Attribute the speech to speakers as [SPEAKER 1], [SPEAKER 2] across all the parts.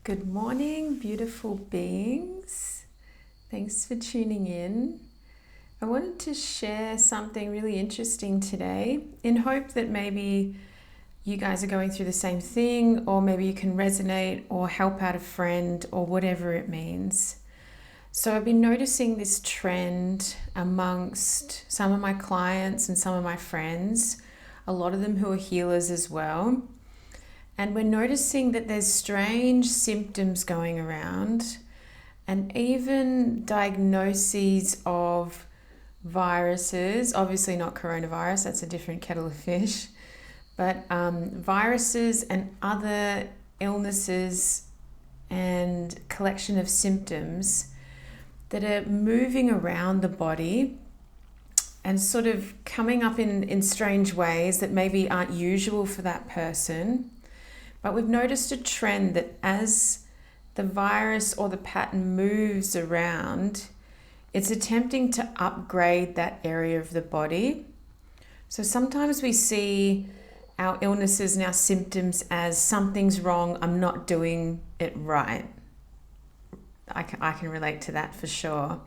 [SPEAKER 1] Good morning, beautiful beings. Thanks for tuning in. I wanted to share something really interesting today in hope that maybe you guys are going through the same thing, or maybe you can resonate or help out a friend or whatever it means. So I've been noticing this trend amongst some of my clients and some of my friends, a lot of them who are healers as well. And we're noticing that there's strange symptoms going around and even diagnoses of viruses, obviously not coronavirus, that's a different kettle of fish, but viruses and other illnesses and collection of symptoms that are moving around the body and sort of coming up in strange ways that maybe aren't usual for that person. But we've noticed a trend that as the virus or the pattern moves around, it's attempting to upgrade that area of the body. So sometimes we see our illnesses and our symptoms as something's wrong, I'm not doing it right. I can relate to that for sure.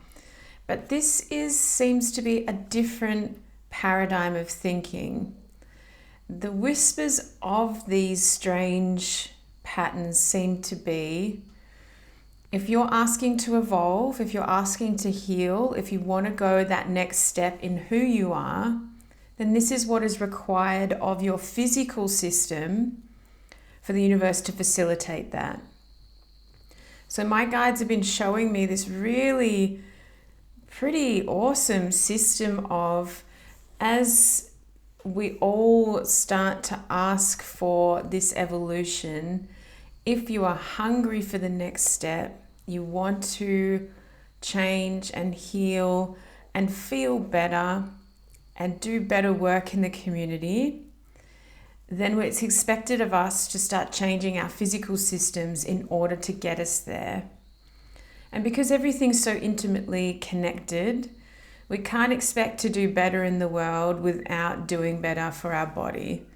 [SPEAKER 1] But this seems to be a different paradigm of thinking. The whispers of these strange patterns seem to be, if you're asking to evolve, if you're asking to heal, if you want to go that next step in who you are, then this is what is required of your physical system for the universe to facilitate that. So my guides have been showing me this really pretty awesome system of, as we all start to ask for this evolution, if you are hungry for the next step, you want to change and heal and feel better and do better work in the community, then it's expected of us to start changing our physical systems in order to get us there. And because everything's so intimately connected, we can't expect to do better in the world without doing better for our body.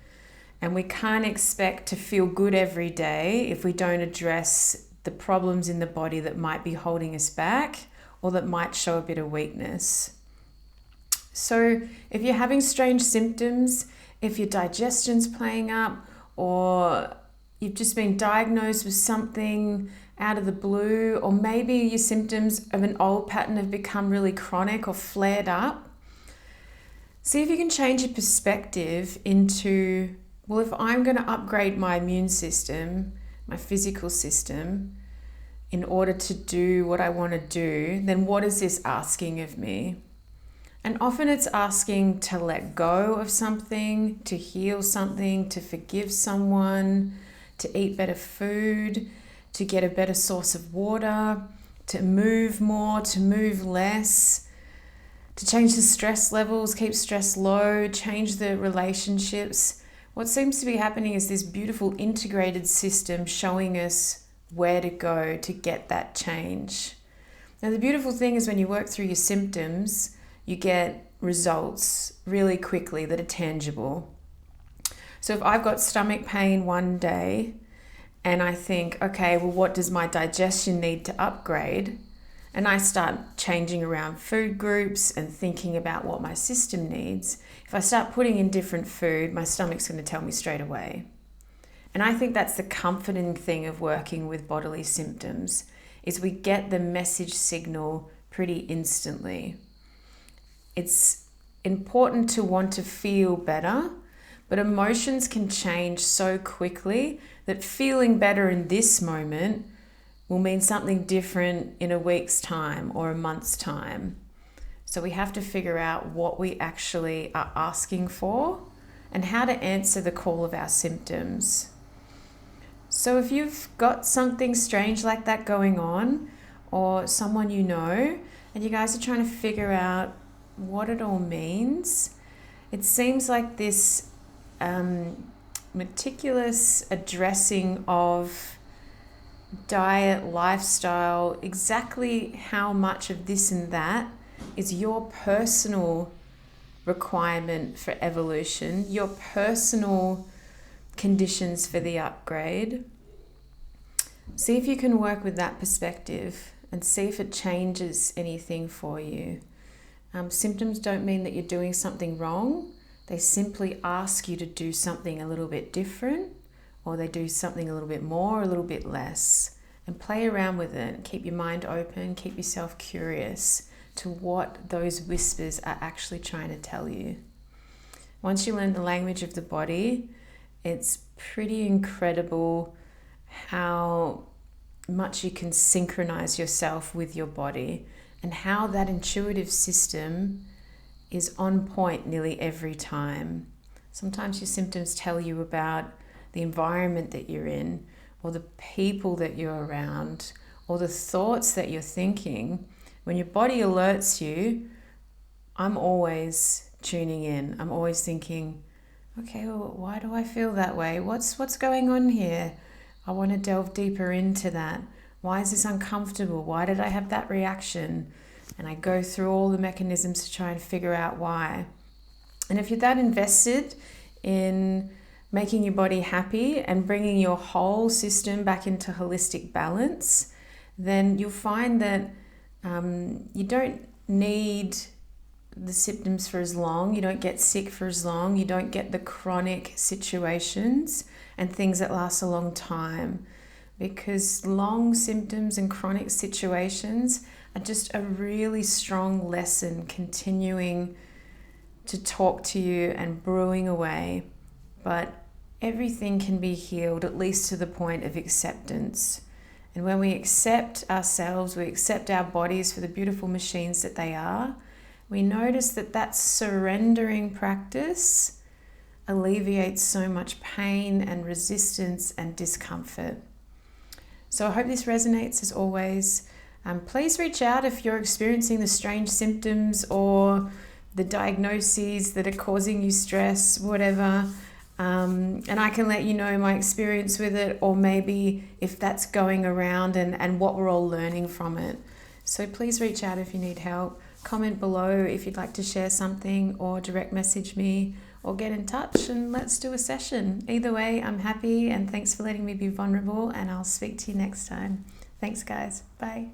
[SPEAKER 1] And we can't expect to feel good every day if we don't address the problems in the body that might be holding us back or that might show a bit of weakness. So if you're having strange symptoms, if your digestion's playing up, or you've just been diagnosed with something out of the blue, or maybe your symptoms of an old pattern have become really chronic or flared up, see if you can change your perspective into, well, if I'm going to upgrade my immune system, my physical system, in order to do what I want to do, then what is this asking of me? And often it's asking to let go of something, to heal something, to forgive someone, to eat better food, to get a better source of water, to move more, to move less, to change the stress levels, keep stress low, change the relationships. What seems to be happening is this beautiful integrated system showing us where to go to get that change. Now, the beautiful thing is when you work through your symptoms, you get results really quickly that are tangible. So if I've got stomach pain one day, and I think, okay, well, what does my digestion need to upgrade? And I start changing around food groups and thinking about what my system needs. If I start putting in different food, my stomach's going to tell me straight away. And I think that's the comforting thing of working with bodily symptoms, is we get the message signal pretty instantly. It's important to want to feel better, but emotions can change so quickly that feeling better in this moment will mean something different in a week's time or a month's time. So we have to figure out what we actually are asking for and how to answer the call of our symptoms. So if you've got something strange like that going on, or someone you know, and you guys are trying to figure out what it all means, it seems like this meticulous addressing of diet, lifestyle, exactly how much of this and that is your personal requirement for evolution, your personal conditions for the upgrade. See if you can work with that perspective and see if it changes anything for you. Symptoms don't mean that you're doing something wrong. They simply ask you to do something a little bit different, or they do something a little bit more, a little bit less. And play around with it. Keep your mind open, keep yourself curious to what those whispers are actually trying to tell you. Once you learn the language of the body, it's pretty incredible how much you can synchronize yourself with your body, and how that intuitive system is on point nearly every time. Sometimes your symptoms tell you about the environment that you're in, or the people that you're around, or the thoughts that you're thinking. When your body alerts you, I'm always tuning in. I'm always thinking, okay, well, why do I feel that way? What's going on here? I want to delve deeper into that. Why is this uncomfortable? Why did I have that reaction? And I go through all the mechanisms to try and figure out why. And if you're that invested in making your body happy and bringing your whole system back into holistic balance, then you'll find that you don't need the symptoms for as long. You don't get sick for as long. You don't get the chronic situations and things that last a long time, because long symptoms and chronic situations are just a really strong lesson continuing to talk to you and brewing away. But everything can be healed, at least to the point of acceptance. And when we accept ourselves, we accept our bodies for the beautiful machines that they are, we notice that that surrendering practice alleviates so much pain and resistance and discomfort. So I hope this resonates as always. Please reach out if you're experiencing the strange symptoms or the diagnoses that are causing you stress, whatever. And I can let you know my experience with it, or maybe if that's going around and what we're all learning from it. So please reach out if you need help. Comment below if you'd like to share something, or direct message me, or get in touch and let's do a session. Either way, I'm happy, and thanks for letting me be vulnerable, and I'll speak to you next time. Thanks guys. Bye.